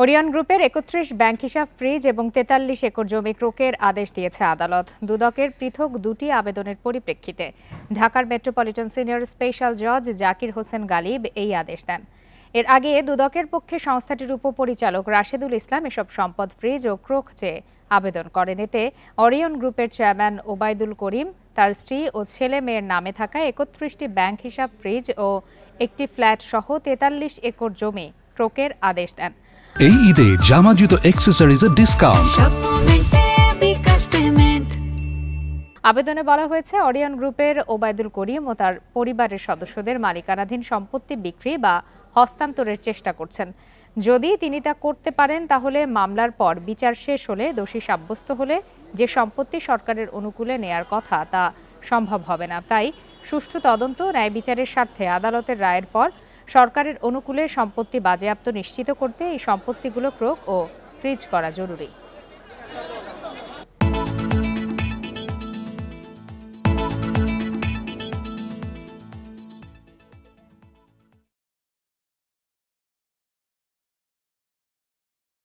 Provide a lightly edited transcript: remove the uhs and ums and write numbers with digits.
Orion গ্রুপের ৩১ bank হিসাব fridge এবং ৪৩ একর জমি ক্রোকের আদেশ দিয়েছে আদালত। দুদকের পৃথক দুটি আবেদনের পরিপ্রেক্ষিতে ঢাকার মেট্রোপলিটন সিনিয়র স্পেশাল জজ জাকির হোসেন গালিব এই আদেশ দেন। এর আগে দুদকের পক্ষে সংস্থাটির উপপরিচালক রাশেদুল ইসলাম এসব সম্পদ ফ্রিজ ও ক্রোক চেয়ে আবেদন করেন। এতে ওরিয়ন গ্রুপের চেয়ারম্যান ওবায়দুল করিম তার স্ত্রী ও ছেলে মেয়ের নামে থাকা ৩১টি ব্যাংক হিসাব ফ্রিজ ও একটি ফ্ল্যাট সহ ৪৩ একর জমি ক্রোকের আদেশ দেন। এই ঈদে জামা জুতো অ্যাকসেসরিজের ডিসকাউন্ট। আবেদনে বলা হয়েছে, ওরিয়ন গ্রুপের ওবায়দুল করিম ও তার পরিবারের সদস্যদের মালিকানাধীন সম্পত্তি বিক্রি বা হস্তান্তরের চেষ্টা করছেন। যদি তিনি তা করতে পারেন তাহলে মামলার পর বিচার শেষ হলে দোষী সাব্যস্ত হলে যে সম্পত্তি সরকারের অনুকূলে নেয়ার কথা তা সম্ভব হবে না। তাই সুষ্ঠু তদন্ত ন্যায় বিচারের স্বার্থে আদালতের রায়ের পর সরকারের অনুকূলে সম্পত্তি বাজেয়াপ্ত নিশ্চিত করতে এই সম্পত্তিগুলো ক্রোক ও ফ্রিজ করা জরুরি।